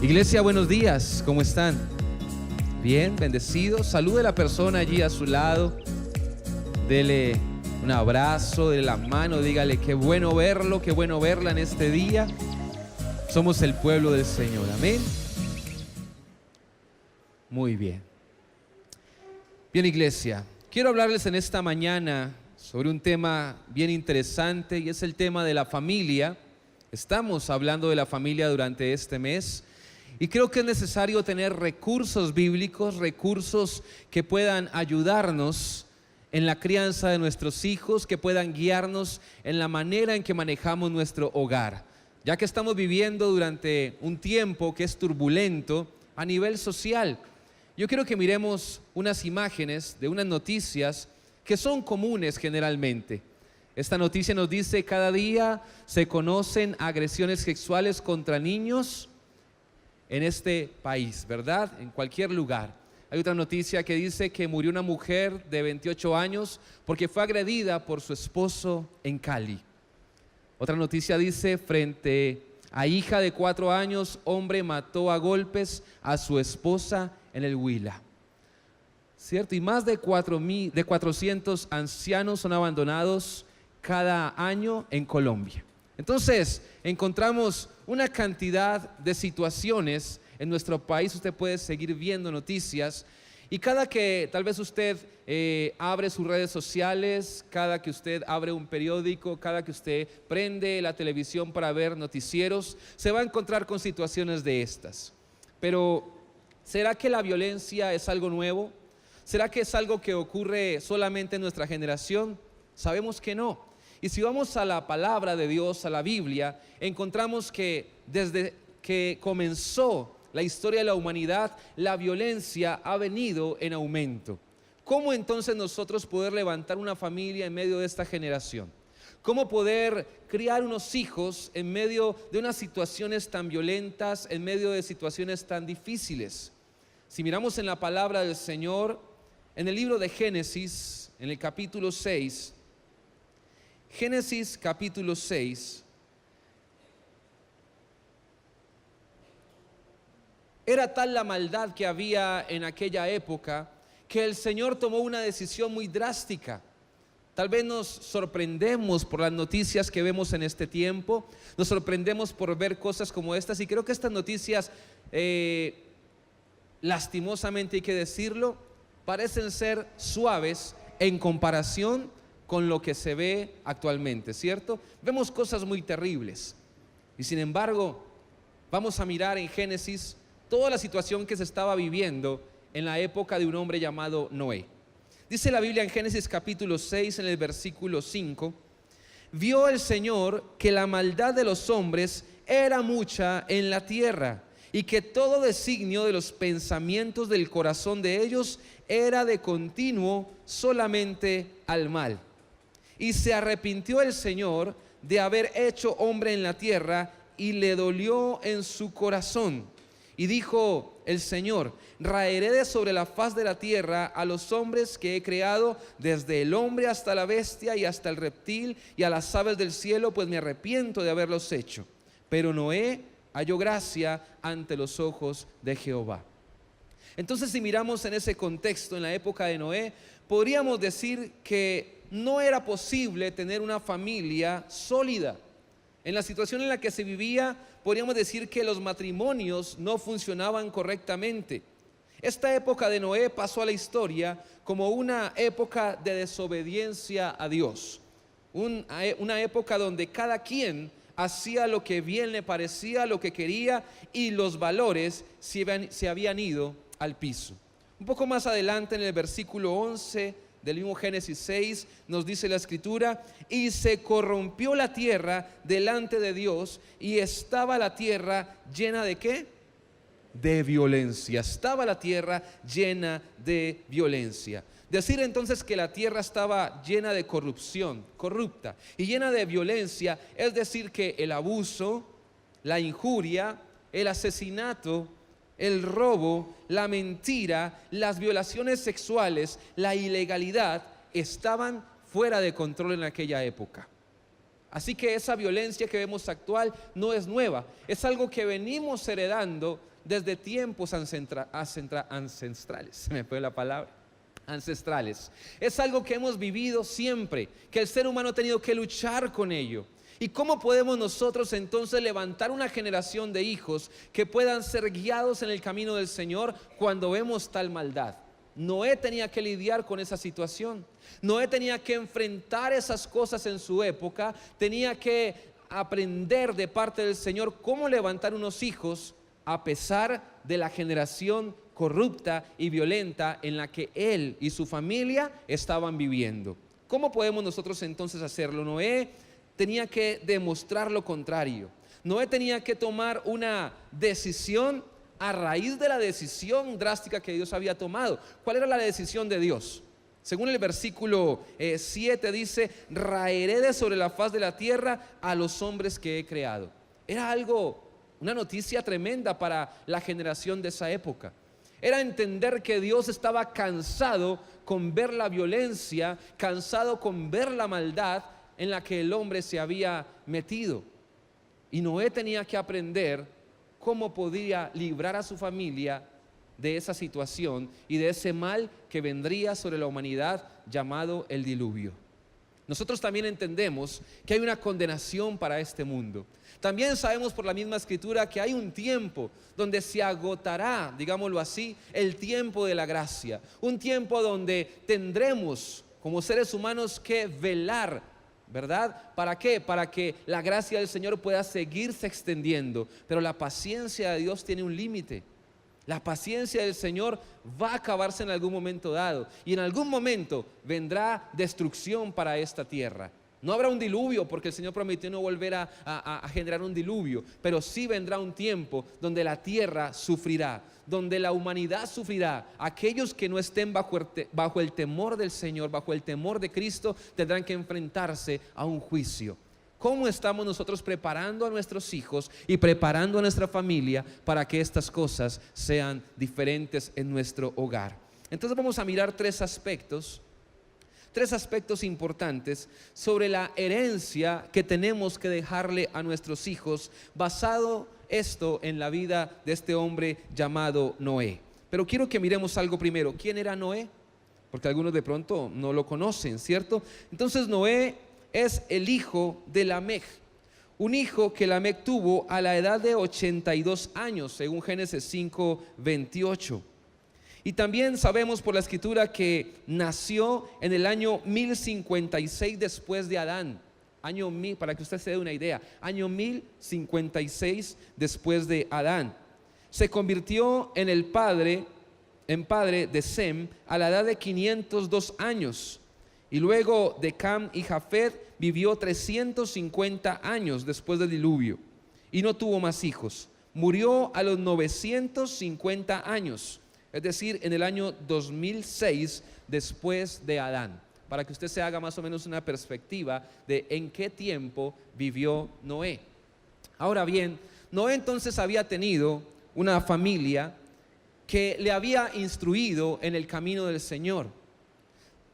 Iglesia, buenos días, ¿cómo están? Bien, bendecidos. Salude a la persona allí a su lado. Dele un abrazo, dele la mano, dígale qué bueno verlo, qué bueno verla en este día. Somos el pueblo del Señor, amén. Muy bien. Bien, iglesia, quiero hablarles en esta mañana sobre un tema bien interesante y es el tema de la familia. Estamos hablando de la familia durante este mes. Y creo que es necesario tener recursos bíblicos, recursos que puedan ayudarnos en la crianza de nuestros hijos, que puedan guiarnos en la manera en que manejamos nuestro hogar. Ya que estamos viviendo durante un tiempo que es turbulento a nivel social, yo quiero que miremos unas imágenes de unas noticias que son comunes generalmente. Esta noticia nos dice: cada día se conocen agresiones sexuales contra niños en este país, ¿verdad? En cualquier lugar. Hay otra noticia que dice que murió una mujer de 28 años porque fue agredida por su esposo en Cali. Otra noticia dice: frente a hija de 4 años, hombre mató a golpes a su esposa en el Huila. ¿Cierto? Y más de 400 ancianos son abandonados cada año en Colombia. Entonces, encontramos una cantidad de situaciones en nuestro país. Usted puede seguir viendo noticias y cada que tal vez usted abre sus redes sociales, cada que usted abre un periódico, cada que usted prende la televisión para ver noticieros, se va a encontrar con situaciones de estas. Pero, ¿será que la violencia es algo nuevo? ¿Será que es algo que ocurre solamente en nuestra generación? Sabemos que no. Y si vamos a la palabra de Dios, a la Biblia, encontramos que desde que comenzó la historia de la humanidad, la violencia ha venido en aumento. ¿Cómo entonces nosotros poder levantar una familia en medio de esta generación? ¿Cómo poder criar unos hijos en medio de unas situaciones tan violentas, en medio de situaciones tan difíciles? Si miramos en la palabra del Señor, en el libro de Génesis, en el capítulo 6, Génesis capítulo 6, era tal la maldad que había en aquella época que el Señor tomó una decisión muy drástica. Tal vez nos sorprendemos por las noticias que vemos en este tiempo, nos sorprendemos por ver cosas como estas, y creo que estas noticias, lastimosamente hay que decirlo, parecen ser suaves en comparación con lo que se ve actualmente, ¿cierto? Vemos cosas muy terribles y sin embargo vamos a mirar en Génesis toda la situación que se estaba viviendo en la época de un hombre llamado Noé. Dice la Biblia en Génesis capítulo 6 en el versículo 5: vio el Señor que la maldad de los hombres era mucha en la tierra y que todo designio de los pensamientos del corazón de ellos era de continuo solamente al mal. Y se arrepintió el Señor de haber hecho hombre en la tierra y le dolió en su corazón. Y dijo el Señor: raeré de sobre la faz de la tierra a los hombres que he creado, desde el hombre hasta la bestia y hasta el reptil y a las aves del cielo, pues me arrepiento de haberlos hecho. Pero Noé halló gracia ante los ojos de Jehová. Entonces, si miramos en ese contexto, en la época de Noé, podríamos decir que no era posible tener una familia sólida. En la situación en la que se vivía, podríamos decir que los matrimonios no funcionaban correctamente. Esta época de Noé pasó a la historia como una época de desobediencia a Dios. Una época donde cada quien hacía lo que bien le parecía, lo que quería, y los valores se habían ido al piso. Un poco más adelante, en el versículo 11 del mismo Génesis 6, nos dice la escritura: y se corrompió la tierra delante de Dios, y estaba la tierra llena de ¿qué? De violencia. Estaba la tierra llena de violencia. Decir entonces que la tierra estaba llena de corrupción, corrupta y llena de violencia, es decir que el abuso, la injuria, el asesinato, el robo, la mentira, las violaciones sexuales, la ilegalidad estaban fuera de control en aquella época. Así que esa violencia que vemos actual no es nueva, es algo que venimos heredando desde tiempos ancestrales. Se me fue la palabra. Ancestrales. Es algo que hemos vivido siempre, que el ser humano ha tenido que luchar con ello. ¿Y cómo podemos nosotros entonces levantar una generación de hijos que puedan ser guiados en el camino del Señor cuando vemos tal maldad? Noé tenía que lidiar con esa situación. Noé tenía que enfrentar esas cosas en su época. Tenía que aprender de parte del Señor cómo levantar unos hijos a pesar de la generación corrupta y violenta en la que él y su familia estaban viviendo. ¿Cómo podemos nosotros entonces hacerlo? Noé tenía que demostrar lo contrario. Noé tenía que tomar una decisión a raíz de la decisión drástica que Dios había tomado. ¿Cuál era la decisión de Dios? Según el versículo 7 dice: raeré de sobre la faz de la tierra a los hombres que he creado. Era algo, una noticia tremenda para la generación de esa época. Era entender que Dios estaba cansado con ver la violencia, cansado con ver la maldad en la que el hombre se había metido. Y Noé tenía que aprender cómo podía librar a su familia de esa situación y de ese mal que vendría sobre la humanidad llamado el diluvio. Nosotros también entendemos que hay una condenación para este mundo. También sabemos por la misma escritura que hay un tiempo donde se agotará, digámoslo así, el tiempo de la gracia. Un tiempo donde tendremos como seres humanos que velar, ¿verdad? ¿Para qué? Para que la gracia del Señor pueda seguirse extendiendo. Pero la paciencia de Dios tiene un límite. La paciencia del Señor va a acabarse en algún momento dado. Y en algún momento vendrá destrucción para esta tierra. No habrá un diluvio, porque el Señor prometió no volver a generar un diluvio. Pero sí vendrá un tiempo donde la tierra sufrirá, donde la humanidad sufrirá. Aquellos que no estén bajo el temor del Señor, bajo el temor de Cristo, tendrán que enfrentarse a un juicio. ¿Cómo estamos nosotros preparando a nuestros hijos y preparando a nuestra familia para que estas cosas sean diferentes en nuestro hogar? Entonces vamos a mirar tres aspectos importantes sobre la herencia que tenemos que dejarle a nuestros hijos, basado esto en la vida de este hombre llamado Noé. Pero quiero que miremos algo primero. ¿Quién era Noé? Porque algunos de pronto no lo conocen, ¿cierto? Entonces Noé es el hijo de Lamec, un hijo que Lamec tuvo a la edad de 82 años, según Génesis 5:28. Y también sabemos por la escritura que nació en el año 1056 después de Adán. Año 1000, para que usted se dé una idea, año 1056 después de Adán. Se convirtió en padre de Sem a la edad de 502 años. Y luego de Cam y Jafet vivió 350 años después del diluvio y no tuvo más hijos. Murió a los 950 años, es decir, en el año 2006 después de Adán, para que usted se haga más o menos una perspectiva de en qué tiempo vivió Noé. Ahora bien, Noé entonces había tenido una familia que le había instruido en el camino del Señor.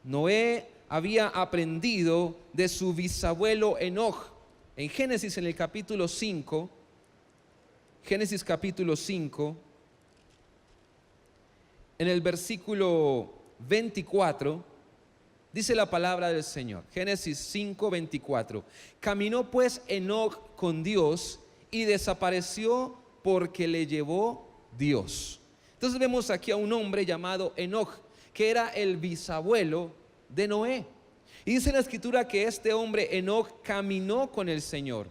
Noé había aprendido de su bisabuelo Enoch. En Génesis, en el capítulo 5, Génesis capítulo 5, en el versículo 24, dice la palabra del Señor. Génesis 5:24. Caminó pues Enoch con Dios y desapareció porque le llevó Dios. Entonces vemos aquí a un hombre llamado Enoch, que era el bisabuelo de Noé. Y dice la escritura que este hombre Enoch caminó con el Señor.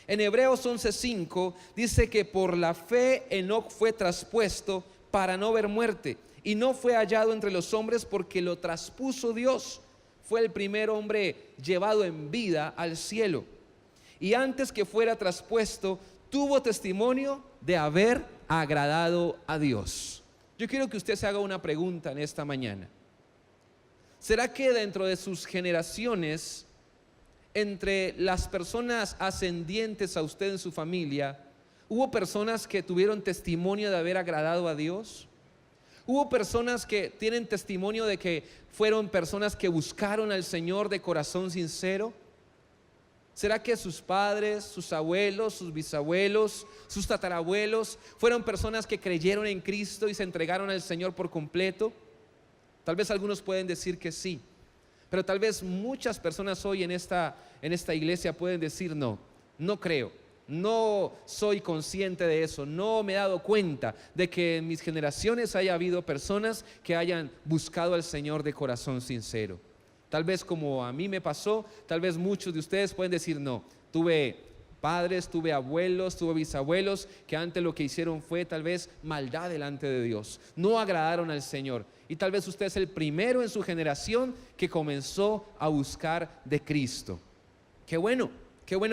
En Hebreos 11:5 dice que por la fe Enoch fue traspuesto para no ver muerte, y no fue hallado entre los hombres porque lo traspuso Dios. Fue el primer hombre llevado en vida al cielo. Y antes que fuera traspuesto, tuvo testimonio de haber agradado a Dios. Yo quiero que usted se haga una pregunta en esta mañana. ¿Será que dentro de sus generaciones, entre las personas ascendientes a usted en su familia, hubo personas que tuvieron testimonio de haber agradado a Dios? ¿Hubo personas que tienen testimonio de que fueron personas que buscaron al Señor de corazón sincero? ¿Será que sus padres, sus abuelos, sus bisabuelos, sus tatarabuelos fueron personas que creyeron en Cristo y se entregaron al Señor por completo? Tal vez algunos pueden decir que sí, pero tal vez muchas personas hoy en esta iglesia pueden decir no, no creo, no soy consciente de eso, no me he dado cuenta de que en mis generaciones haya habido personas que hayan buscado al Señor de corazón sincero. Tal vez como a mí me pasó, tal vez muchos de ustedes pueden decir no, tuve padres, tuve abuelos, tuve bisabuelos que antes lo que hicieron fue tal vez maldad delante de Dios, no agradaron al Señor, y tal vez usted es el primero en su generación que comenzó a buscar de Cristo. Qué bueno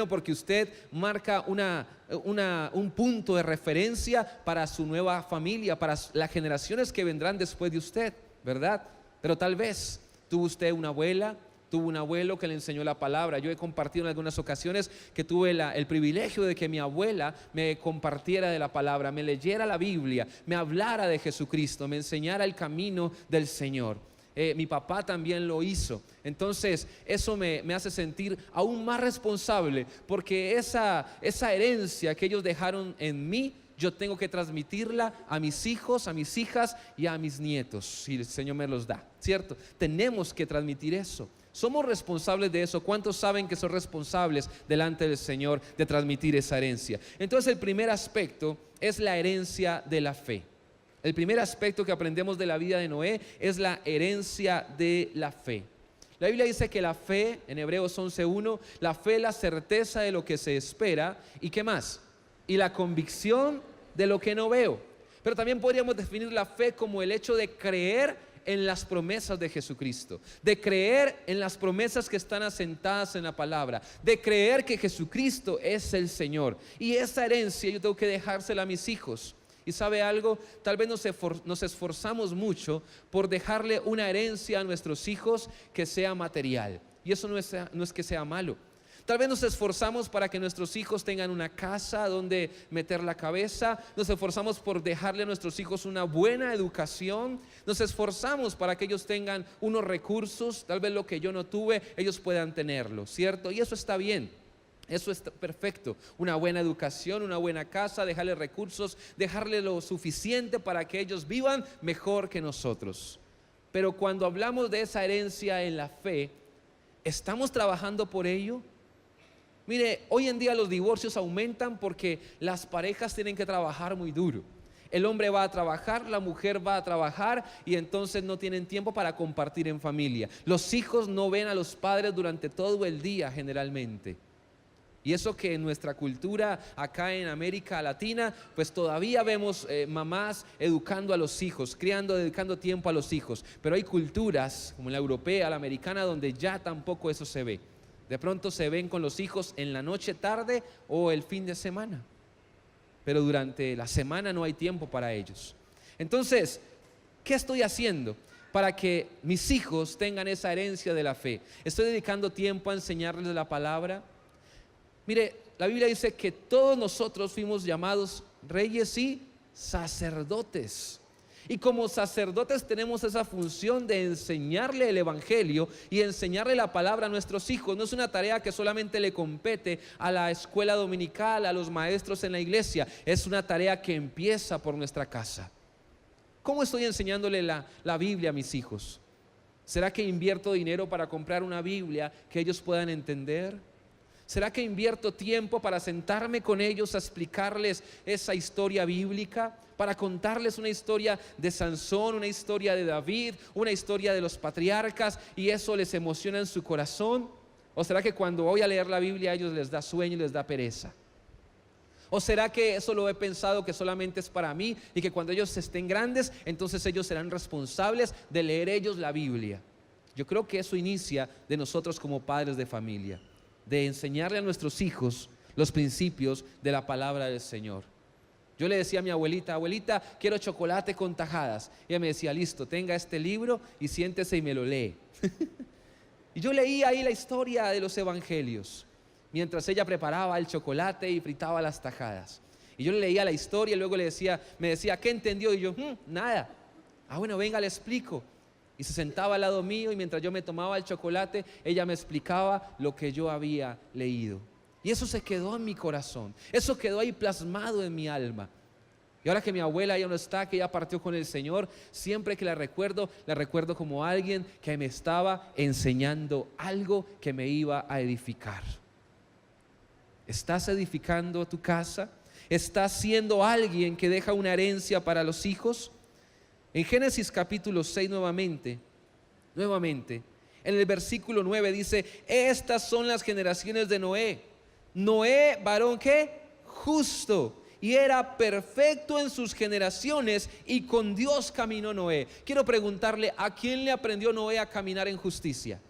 porque usted marca un punto de referencia para su nueva familia, para las generaciones que vendrán después de usted, ¿verdad? Pero tal vez tuvo usted una abuela, tuvo un abuelo que le enseñó la palabra. Yo he compartido en algunas ocasiones que tuve el privilegio de que mi abuela me compartiera de la palabra, me leyera la Biblia, me hablara de Jesucristo, me enseñara el camino del Señor. Mi papá también lo hizo. Entonces eso me hace sentir aún más responsable, porque esa herencia que ellos dejaron en mí, yo tengo que transmitirla a mis hijos, a mis hijas y a mis nietos, si el Señor me los da, ¿cierto? Tenemos que transmitir eso. Somos responsables de eso. ¿Cuántos saben que son responsables delante del Señor de transmitir esa herencia? Entonces el primer aspecto es la herencia de la fe. El primer aspecto que aprendemos de la vida de Noé es la herencia de la fe. La Biblia dice que la fe, en Hebreos 11:1, la fe es la certeza de lo que se espera. ¿Y qué más? Y la convicción de lo que no veo. Pero también podríamos definir la fe como el hecho de creer en las promesas de Jesucristo, de creer en las promesas que están asentadas en la palabra, de creer que Jesucristo es el Señor. Y esa herencia yo tengo que dejársela a mis hijos. Y ¿sabe algo? Tal vez nos esforzamos mucho por dejarle una herencia a nuestros hijos que sea material. Y eso no es que sea malo. Tal vez nos esforzamos para que nuestros hijos tengan una casa donde meter la cabeza. Nos esforzamos por dejarle a nuestros hijos una buena educación. Nos esforzamos para que ellos tengan unos recursos. Tal vez lo que yo no tuve, ellos puedan tenerlo, ¿cierto? Y eso está bien. Eso es perfecto, una buena educación, una buena casa, dejarle recursos, dejarle lo suficiente para que ellos vivan mejor que nosotros. Pero cuando hablamos de esa herencia en la fe, ¿estamos trabajando por ello? Mire, hoy en día los divorcios aumentan porque las parejas tienen que trabajar muy duro. El hombre va a trabajar, la mujer va a trabajar y entonces no tienen tiempo para compartir en familia. Los hijos no ven a los padres durante todo el día generalmente. Y eso que en nuestra cultura acá en América Latina, pues todavía vemos mamás educando a los hijos, dedicando tiempo a los hijos. Pero hay culturas como la europea, la americana, donde ya tampoco eso se ve. De pronto se ven con los hijos en la noche, tarde o el fin de semana. Pero durante la semana no hay tiempo para ellos. Entonces, ¿qué estoy haciendo para que mis hijos tengan esa herencia de la fe? ¿Estoy dedicando tiempo a enseñarles la palabra? Mire, la Biblia dice que todos nosotros fuimos llamados reyes y sacerdotes. Y como sacerdotes tenemos esa función de enseñarle el evangelio y enseñarle la palabra a nuestros hijos. No es una tarea que solamente le compete a la escuela dominical, a los maestros en la iglesia. Es una tarea que empieza por nuestra casa. ¿Cómo estoy enseñándole la Biblia a mis hijos? ¿Será que invierto dinero para comprar una Biblia que ellos puedan entender? ¿Será que invierto tiempo para sentarme con ellos a explicarles esa historia bíblica? Para contarles una historia de Sansón, una historia de David, una historia de los patriarcas, y eso les emociona en su corazón. ¿O será que cuando voy a leer la Biblia a ellos les da sueño y les da pereza? ¿O será que eso lo he pensado que solamente es para mí y que cuando ellos estén grandes, entonces ellos serán responsables de leer ellos la Biblia? Yo creo que eso inicia de nosotros como padres de familia, de enseñarle a nuestros hijos los principios de la palabra del Señor. Yo le decía a mi abuelita: abuelita, quiero chocolate con tajadas. Y ella me decía: listo, tenga este libro y siéntese y me lo lee. Y yo leía ahí la historia de los evangelios mientras ella preparaba el chocolate y fritaba las tajadas. Y yo le leía la historia y luego me decía: ¿qué entendió? Y yo: nada. Ah, bueno, venga, le explico. y se sentaba al lado mío y mientras yo me tomaba el chocolate, ella me explicaba lo que yo había leído. Y eso se quedó en mi corazón, eso quedó ahí plasmado en mi alma. Y ahora que mi abuela ya no está, que ya partió con el Señor, siempre que la recuerdo como alguien que me estaba enseñando algo que me iba a edificar. ¿Estás edificando tu casa? ¿Estás siendo alguien que deja una herencia para los hijos? En Génesis capítulo 6 nuevamente, en el versículo 9 dice: estas son las generaciones de Noé. Noé, varón ¿qué? Justo, y era perfecto en sus generaciones, y con Dios caminó Noé. Quiero preguntarle, ¿a quién le aprendió Noé a caminar en justicia?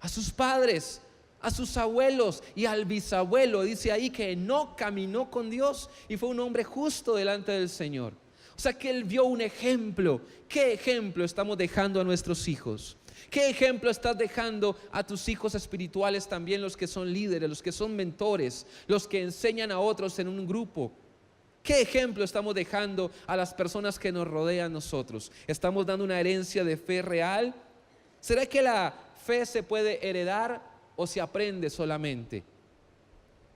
A sus padres, a sus abuelos y al bisabuelo. Dice ahí que Enoc caminó con Dios y fue un hombre justo delante del Señor. O sea que él vio un ejemplo. ¿Qué ejemplo estamos dejando a nuestros hijos? ¿Qué ejemplo estás dejando a tus hijos espirituales también, los que son líderes, los que son mentores, los que enseñan a otros en un grupo? ¿Qué ejemplo estamos dejando a las personas que nos rodean nosotros? ¿Estamos dando una herencia de fe real? ¿Será que la fe se puede heredar o se aprende solamente?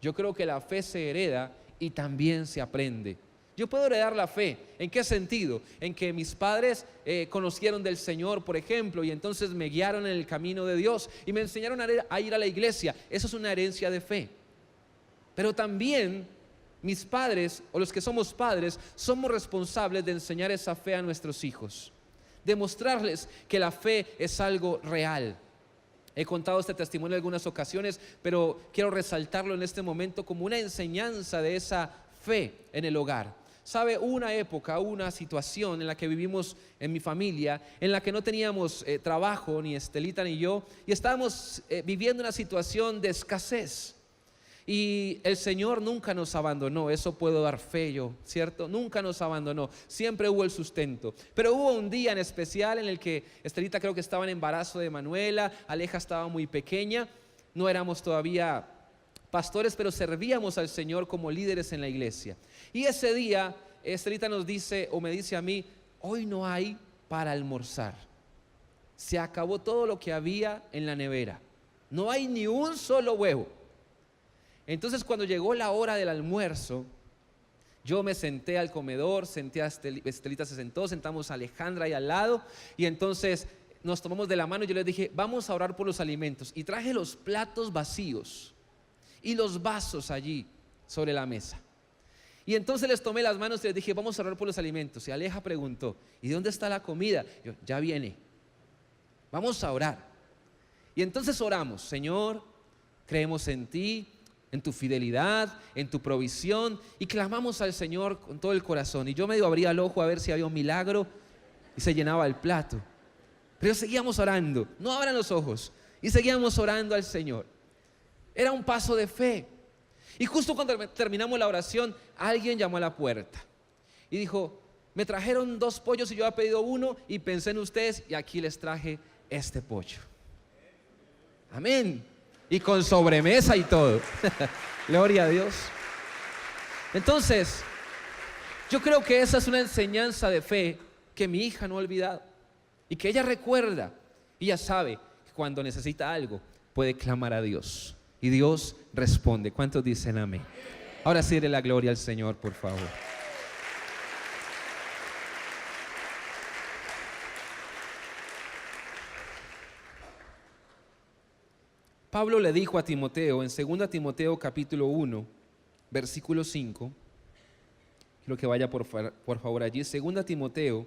Yo creo que la fe se hereda y también se aprende. Yo puedo heredar la fe. ¿En qué sentido? En que mis padres conocieron del Señor, por ejemplo, y entonces me guiaron en el camino de Dios y me enseñaron a ir a la iglesia. Eso es una herencia de fe. Pero también mis padres, o los que somos padres, somos responsables de enseñar esa fe a nuestros hijos, de mostrarles que la fe es algo real. He contado este testimonio en algunas ocasiones, pero quiero resaltarlo en este momento como una enseñanza de esa fe en el hogar. Sabe, una época, una situación en la que vivimos en mi familia, en la que no teníamos trabajo, ni Estelita ni yo, y estábamos viviendo una situación de escasez. Y el Señor nunca nos abandonó, eso puedo dar fe yo, ¿cierto? Nunca nos abandonó, siempre hubo el sustento. Pero hubo un día en especial en el que Estelita creo que estaba en embarazo de Manuela, Aleja estaba muy pequeña, no éramos todavía pastores, pero servíamos al Señor como líderes en la iglesia. Y ese día Estelita nos dice, o me dice a mí: hoy no hay para almorzar, se acabó todo lo que había en la nevera, no hay ni un solo huevo. Entonces cuando llegó la hora del almuerzo, yo me senté al comedor, senté a Estelita se sentó, sentamos a Alejandra ahí al lado, y entonces nos tomamos de la mano y yo les dije: vamos a orar por los alimentos. Y traje los platos vacíos y los vasos allí sobre la mesa. Y entonces les tomé las manos y les dije: vamos a orar por los alimentos. Y Aleja preguntó: ¿y dónde está la comida? Yo: ya viene, vamos a orar. Y entonces oramos: Señor, creemos en ti, en tu fidelidad, en tu provisión, y clamamos al Señor con todo el corazón. Y yo medio abría el ojo a ver si había un milagro y se llenaba el plato, pero seguíamos orando, no abran los ojos, y seguíamos orando al Señor. Era un paso de fe. Y justo cuando terminamos la oración, alguien llamó a la puerta y dijo: me trajeron 2 pollos y yo había pedido 1 y pensé en ustedes y aquí les traje este pollo. Amén. Y con sobremesa y todo. Gloria a Dios. Entonces, yo creo que esa es una enseñanza de fe que mi hija no ha olvidado y que ella recuerda. Ella sabe que cuando necesita algo puede clamar a Dios y Dios responde. ¿Cuántos dicen amén? Ahora sí, dele la gloria al Señor, por favor. Pablo le dijo a Timoteo en 2 Timoteo capítulo 1, versículo 5, quiero que vaya por favor allí, 2 Timoteo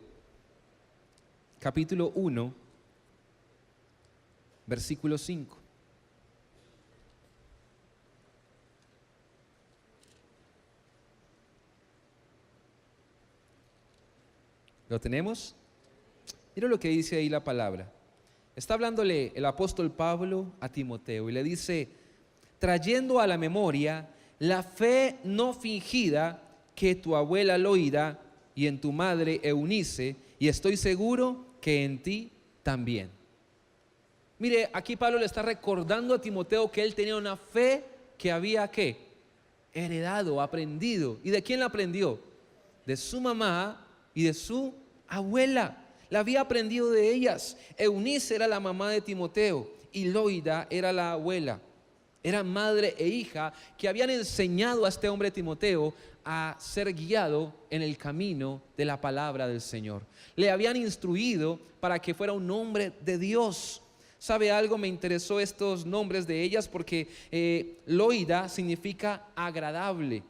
capítulo 1, versículo 5. ¿Lo tenemos? Mira lo que dice ahí la palabra. Está hablándole el apóstol Pablo a Timoteo y le dice: trayendo a la memoria la fe no fingida que tu abuela Loida y en tu madre Eunice, y estoy seguro que en ti también. Mire, aquí Pablo le está recordando a Timoteo que él tenía una fe que había ¿qué? Heredado, aprendido. ¿Y de quién la aprendió? De su mamá y de su abuela. La había aprendido de ellas. Eunice era la mamá de Timoteo y Loida era la abuela. Eran madre e hija que habían enseñado a este hombre Timoteo a ser guiado en el camino de la palabra del Señor. Le habían instruido para que fuera un hombre de Dios. ¿Sabe algo? Me interesó estos nombres de ellas porque Loida significa agradable.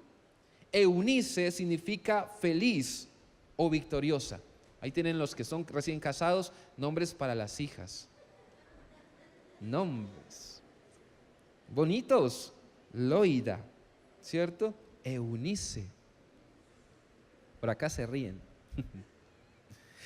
Eunice significa feliz o victoriosa. Ahí tienen los que son recién casados, nombres para las hijas. Nombres bonitos. Loida, ¿cierto? Eunice. Por acá se ríen.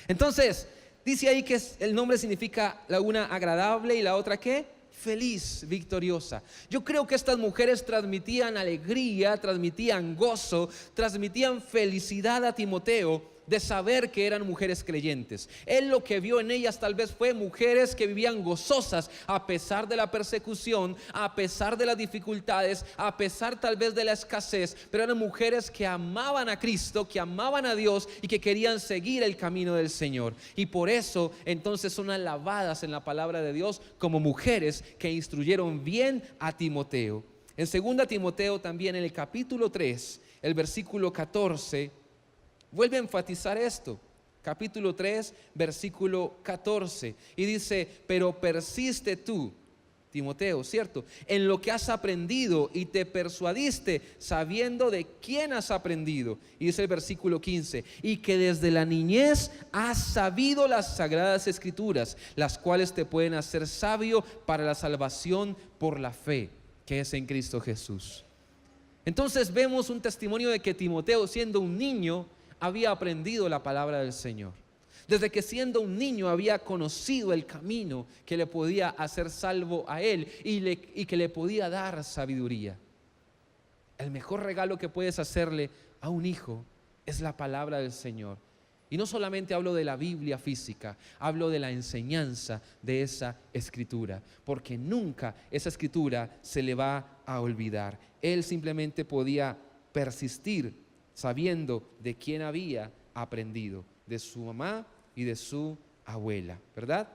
Entonces, dice ahí que el nombre significa la una agradable y la otra ¿qué? Feliz, victoriosa. Yo creo que estas mujeres transmitían alegría, transmitían gozo, transmitían felicidad a Timoteo de saber que eran mujeres creyentes. Él lo que vio en ellas tal vez fue mujeres que vivían gozosas a pesar de la persecución, a pesar de las dificultades, a pesar tal vez de la escasez, pero eran mujeres que amaban a Cristo, que amaban a Dios y que querían seguir el camino del Señor. Y por eso entonces son alabadas en la palabra de Dios como mujeres que instruyeron bien a Timoteo. En 2 Timoteo también, en el capítulo 3, el versículo 14, vuelve a enfatizar esto. Capítulo 3, versículo 14. Y dice: pero persiste tú, Timoteo, ¿cierto?, en lo que has aprendido y te persuadiste sabiendo de quién has aprendido. Y dice el versículo 15: y que desde la niñez has sabido las sagradas escrituras, las cuales te pueden hacer sabio para la salvación por la fe que es en Cristo Jesús. Entonces vemos un testimonio de que Timoteo, siendo un niño, había aprendido la palabra del Señor. Desde que siendo un niño había conocido el camino que le podía hacer salvo a él y que le podía dar sabiduría. El mejor regalo que puedes hacerle a un hijo es la palabra del Señor. Y no solamente hablo de la Biblia física, hablo de la enseñanza de esa escritura, porque nunca esa escritura se le va a olvidar. Él simplemente podía persistir sabiendo de quién había aprendido, de su mamá y de su abuela, ¿verdad?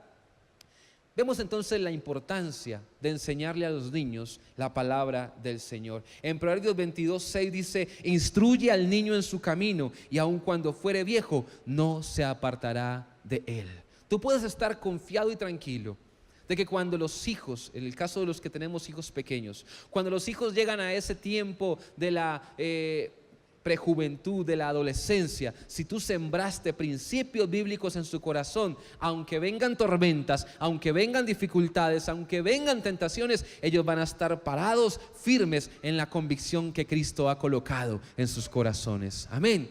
Vemos entonces la importancia de enseñarle a los niños la palabra del Señor. En Proverbios 22:6 dice: instruye al niño en su camino, y aun cuando fuere viejo no se apartará de él. Tú puedes estar confiado y tranquilo de que cuando los hijos, en el caso de los que tenemos hijos pequeños, cuando los hijos llegan a ese tiempo de la prejuventud, de la adolescencia, si tú sembraste principios bíblicos en su corazón, aunque vengan tormentas, aunque vengan dificultades, aunque vengan tentaciones, ellos van a estar parados, firmes en la convicción que Cristo ha colocado en sus corazones. Amén.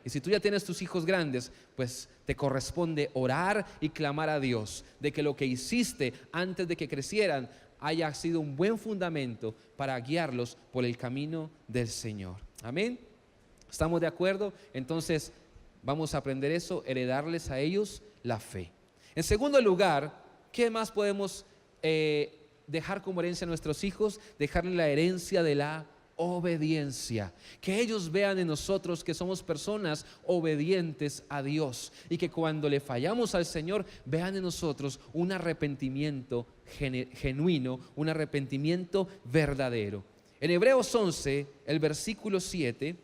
Y si tú ya tienes tus hijos grandes, pues te corresponde orar y clamar a Dios de que lo que hiciste antes de que crecieran haya sido un buen fundamento para guiarlos por el camino del Señor. Amén. ¿Estamos de acuerdo? Entonces vamos a aprender eso, heredarles a ellos la fe. En segundo lugar, ¿qué más podemos dejar como herencia a nuestros hijos? Dejarles la herencia de la obediencia. Que ellos vean en nosotros que somos personas obedientes a Dios y que cuando le fallamos al Señor, vean en nosotros un arrepentimiento genuino, un arrepentimiento verdadero. En Hebreos 11, el versículo 7,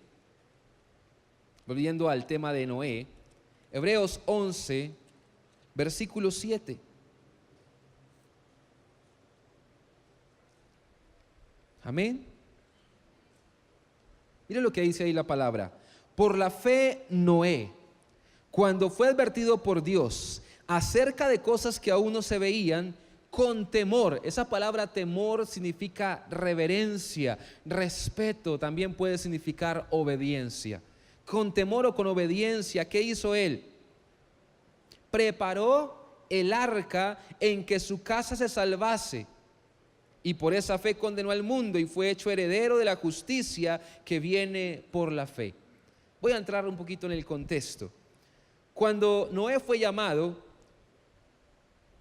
volviendo al tema de Noé, Hebreos 11, versículo 7. Amén. Mire lo que dice ahí la palabra. Por la fe Noé, cuando fue advertido por Dios acerca de cosas que aún no se veían, con temor. Esa palabra temor significa reverencia, respeto, también puede significar obediencia. Con temor o con obediencia, ¿qué hizo él? Preparó el arca en que su casa se salvase, y por esa fe condenó al mundo y fue hecho heredero de la justicia que viene por la fe. Voy a entrar un poquito en el contexto. Cuando Noé fue llamado,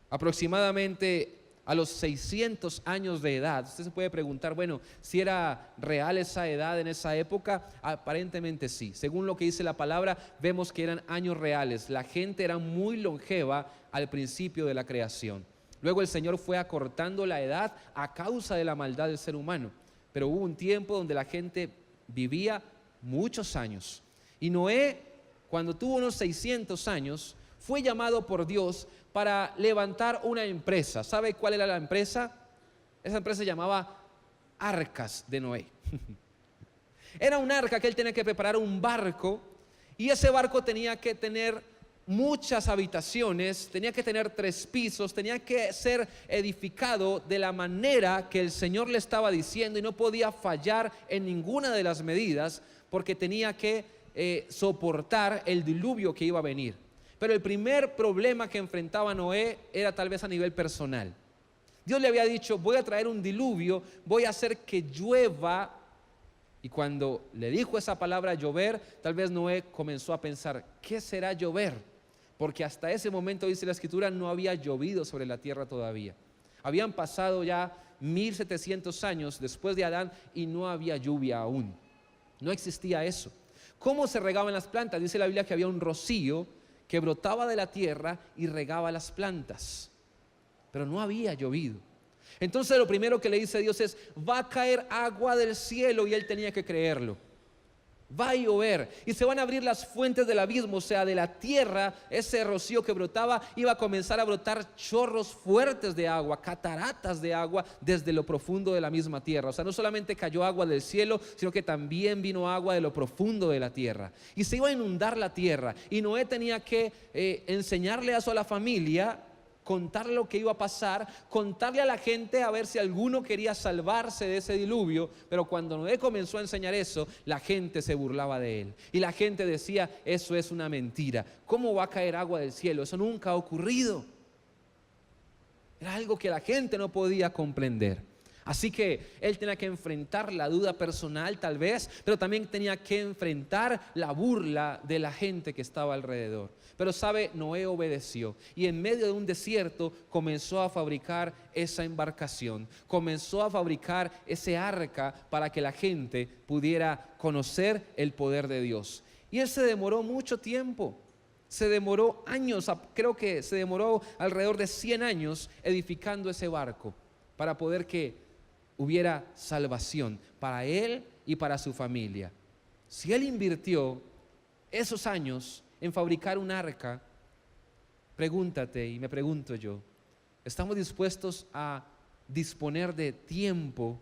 aproximadamente a los 600 años de edad. Usted se puede preguntar, bueno, si era real esa edad en esa época. Aparentemente sí. Según lo que dice la palabra, vemos que eran años reales. La gente era muy longeva al principio de la creación. Luego el Señor fue acortando la edad a causa de la maldad del ser humano. Pero hubo un tiempo donde la gente vivía muchos años. Y Noé, cuando tuvo unos 600 años, fue llamado por Dios para levantar una empresa. ¿Sabe cuál era la empresa? Esa empresa se llamaba Arcas de Noé. Era un arca que él tenía que preparar un barco, y ese barco tenía que tener muchas habitaciones, tenía que tener 3 pisos, tenía que ser edificado de la manera que el Señor le estaba diciendo, y no podía fallar en ninguna de las medidas, porque tenía que soportar el diluvio que iba a venir. Pero el primer problema que enfrentaba Noé era tal vez a nivel personal. Dios le había dicho, voy a traer un diluvio, voy a hacer que llueva. Y cuando le dijo esa palabra llover, tal vez Noé comenzó a pensar, ¿qué será llover? Porque hasta ese momento, dice la Escritura, no había llovido sobre la tierra todavía. Habían pasado ya 1700 años después de Adán y no había lluvia aún. No existía eso. ¿Cómo se regaban las plantas? Dice la Biblia que había un rocío que brotaba de la tierra y regaba las plantas, pero no había llovido. Entonces lo primero que le dice Dios es, va a caer agua del cielo, y él tenía que creerlo. Va a llover y se van a abrir las fuentes del abismo, o sea, de la tierra. Ese rocío que brotaba iba a comenzar a brotar chorros fuertes de agua, cataratas de agua desde lo profundo de la misma tierra. O sea, no solamente cayó agua del cielo, sino que también vino agua de lo profundo de la tierra, y se iba a inundar la tierra. Y Noé tenía que enseñarle a la familia, contarle lo que iba a pasar, contarle a la gente a ver si alguno quería salvarse de ese diluvio. Pero cuando Noé comenzó a enseñar eso, la gente se burlaba de él, y la gente decía, eso es una mentira, ¿cómo va a caer agua del cielo? Eso nunca ha ocurrido. Era algo que la gente no podía comprender. Así que él tenía que enfrentar la duda personal tal vez, pero también tenía que enfrentar la burla de la gente que estaba alrededor. Pero sabe, Noé obedeció, y en medio de un desierto comenzó a fabricar esa embarcación, comenzó a fabricar ese arca para que la gente pudiera conocer el poder de Dios. Y él se demoró mucho tiempo. Se demoró años, creo que se demoró alrededor de 100 años edificando ese barco para poder que hubiera salvación para él y para su familia. Si él invirtió esos años en fabricar un arca, pregúntate, y me pregunto yo, ¿estamos dispuestos a disponer de tiempo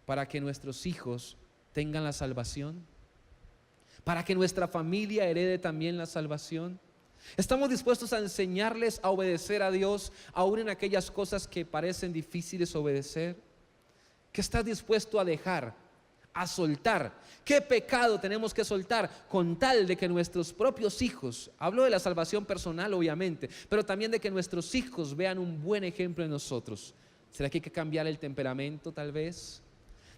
para que nuestros hijos tengan la salvación? ¿Para que nuestra familia herede también la salvación? ¿Estamos dispuestos a enseñarles a obedecer a Dios, aún en aquellas cosas que parecen difíciles obedecer? ¿Qué estás dispuesto a dejar, a soltar? ¿Qué pecado tenemos que soltar con tal de que nuestros propios hijos, hablo de la salvación personal obviamente, pero también de que nuestros hijos vean un buen ejemplo en nosotros? ¿Será que hay que cambiar el temperamento tal vez?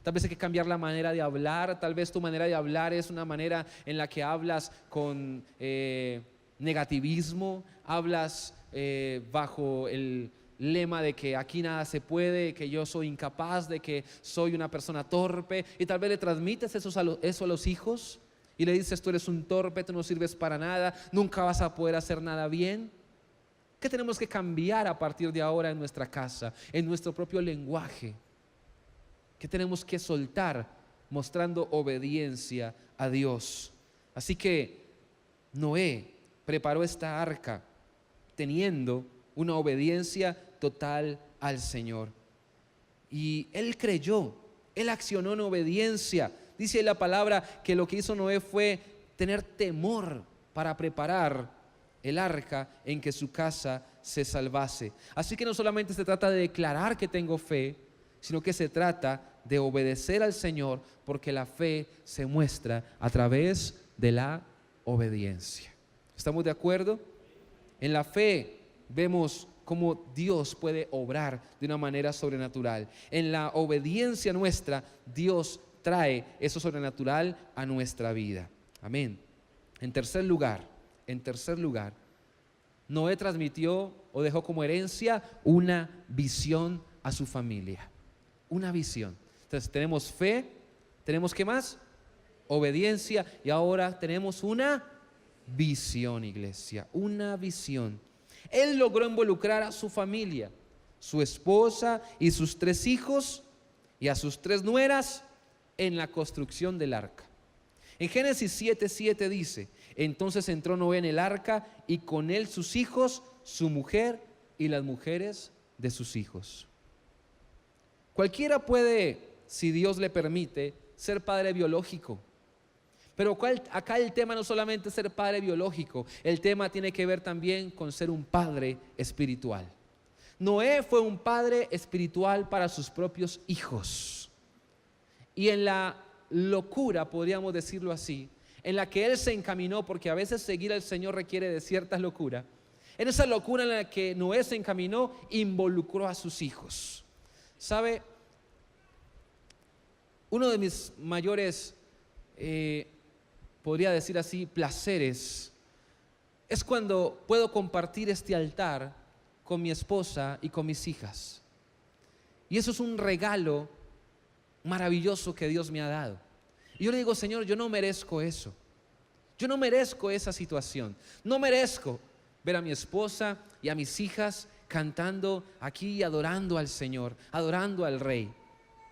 Tal vez hay que cambiar la manera de hablar. Tal vez tu manera de hablar es una manera en la que hablas con negativismo, hablas bajo el lema de que aquí nada se puede, que yo soy incapaz, de que soy una persona torpe, y tal vez le transmites eso a los hijos y le dices, tú eres un torpe, tú no sirves para nada, nunca vas a poder hacer nada bien. ¿Qué tenemos que cambiar a partir de ahora en nuestra casa, en nuestro propio lenguaje? ¿Qué tenemos que soltar mostrando obediencia a Dios? Así que Noé preparó esta arca teniendo una obediencia total al Señor. Y él creyó, él accionó en obediencia. Dice la palabra que lo que hizo Noé fue tener temor para preparar el arca en que su casa se salvase. Así que no solamente se trata de declarar que tengo fe, sino que se trata de obedecer al Señor, porque la fe se muestra a través de la obediencia. ¿Estamos de acuerdo? En la fe vemos cómo Dios puede obrar de una manera sobrenatural. En la obediencia nuestra, Dios trae eso sobrenatural a nuestra vida. Amén. En tercer lugar, Noé transmitió o dejó como herencia una visión a su familia. Una visión. Entonces tenemos fe, tenemos ¿qué más? Obediencia, y ahora tenemos una visión, iglesia, una visión. Él logró involucrar a su familia, su esposa y sus 3 hijos y a sus 3 nueras en la construcción del arca. En Génesis 7:7 dice: entonces entró Noé en el arca y con él sus hijos, su mujer y las mujeres de sus hijos. Cualquiera puede, si Dios le permite, ser padre biológico. Pero acá el tema no solamente es ser padre biológico, el tema tiene que ver también con ser un padre espiritual. Noé fue un padre espiritual para sus propios hijos. Y en la locura, podríamos decirlo así, en la que él se encaminó, porque a veces seguir al Señor requiere de cierta locura. En esa locura en la que Noé se encaminó, involucró a sus hijos. ¿Sabe? Uno de mis mayores, podría decir así, placeres, es cuando puedo compartir este altar con mi esposa y con mis hijas. Y eso es un regalo maravilloso que Dios me ha dado. Y yo le digo: Señor, yo no merezco eso. Yo no merezco esa situación. No merezco ver a mi esposa y a mis hijas cantando aquí y adorando al Señor, adorando al Rey.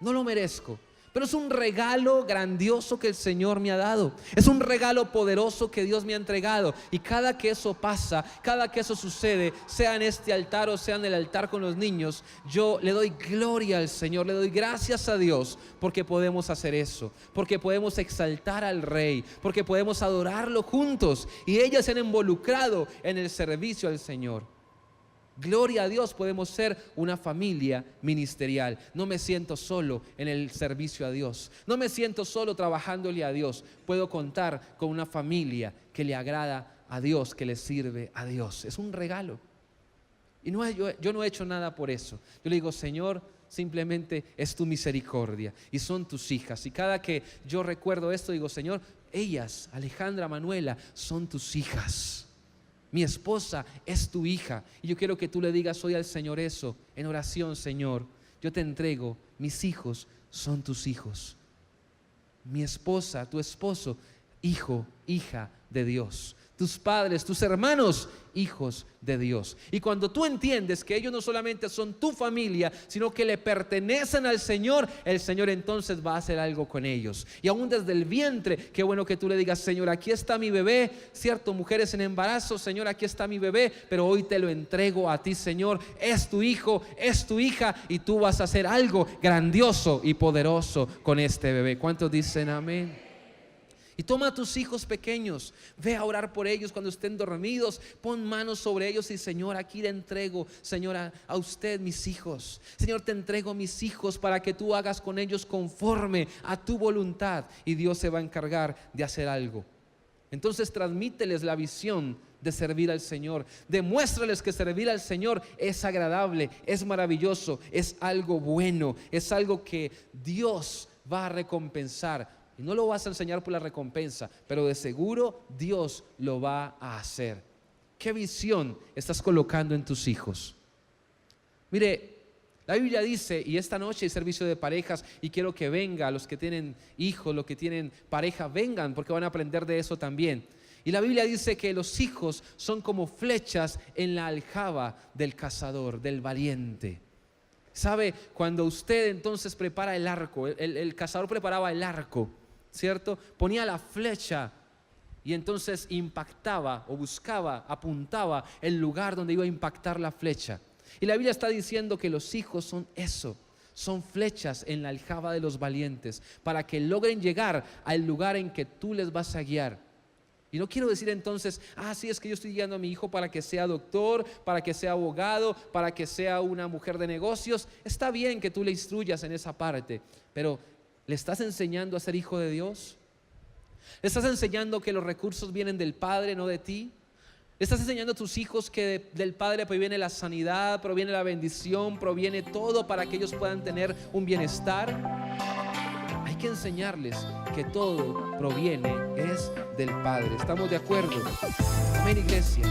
No lo merezco. Pero es un regalo grandioso que el Señor me ha dado. Es un regalo poderoso que Dios me ha entregado. Y cada que eso pasa, cada que eso sucede, sea en este altar o sea en el altar con los niños, yo le doy gloria al Señor, le doy gracias a Dios porque podemos hacer eso, porque podemos exaltar al Rey, porque podemos adorarlo juntos. Y ellas se han involucrado en el servicio al Señor. Gloria a Dios, podemos ser una familia ministerial. No me siento solo en el servicio a Dios. No me siento solo trabajándole a Dios. Puedo contar con una familia que le agrada a Dios, que le sirve a Dios. Es un regalo. Y yo no he hecho nada por eso. Yo le digo: Señor, simplemente es tu misericordia y son tus hijas. Y cada que yo recuerdo esto, digo: Señor, ellas, Alejandra, Manuela, son tus hijas. Mi esposa es tu hija. Y yo quiero que tú le digas hoy al Señor eso en oración: Señor, yo te entrego, mis hijos son tus hijos. Mi esposa, tu esposo, hijo, hija de Dios. Tus padres, tus hermanos, hijos de Dios. Y cuando tú entiendes que ellos no solamente son tu familia, sino que le pertenecen al Señor, el Señor entonces va a hacer algo con ellos. Y aún desde el vientre, qué bueno que tú le digas: Señor, aquí está mi bebé. Cierto, mujeres en embarazo: Señor, aquí está mi bebé, pero hoy te lo entrego a ti, Señor. Es tu hijo, es tu hija, y tú vas a hacer algo grandioso y poderoso con este bebé. ¿Cuántos dicen amén? Y toma a tus hijos pequeños, ve a orar por ellos cuando estén dormidos, pon manos sobre ellos y: Señor, aquí le entrego, Señor, a usted mis hijos. Señor, te entrego mis hijos para que tú hagas con ellos conforme a tu voluntad, y Dios se va a encargar de hacer algo. Entonces transmíteles la visión de servir al Señor. Demuéstrales que servir al Señor es agradable, es maravilloso, es algo bueno, es algo que Dios va a recompensar. Y no lo vas a enseñar por la recompensa, pero de seguro Dios lo va a hacer. ¿Qué visión estás colocando en tus hijos? Mire, la Biblia dice, y esta noche hay servicio de parejas, y quiero que vengan los que tienen hijos, los que tienen pareja, vengan, porque van a aprender de eso también. Y la Biblia dice que los hijos son como flechas en la aljaba del cazador, del valiente. ¿Sabe? Cuando usted entonces prepara el arco, el cazador preparaba el arco, ¿cierto? Ponía la flecha y entonces impactaba o buscaba, apuntaba el lugar donde iba a impactar la flecha. Y la Biblia está diciendo que los hijos son eso, son flechas en la aljaba de los valientes, para que logren llegar al lugar en que tú les vas a guiar. Y no quiero decir entonces: sí, es que yo estoy guiando a mi hijo para que sea doctor, para que sea abogado, para que sea una mujer de negocios. Está bien que tú le instruyas en esa parte, pero ¿le estás enseñando a ser hijo de Dios? ¿Le estás enseñando que los recursos vienen del Padre, no de ti? ¿Le estás enseñando a tus hijos que del Padre proviene la sanidad, proviene la bendición, proviene todo para que ellos puedan tener un bienestar? Hay que enseñarles que todo proviene es del Padre. ¿Estamos de acuerdo? Amén, iglesia.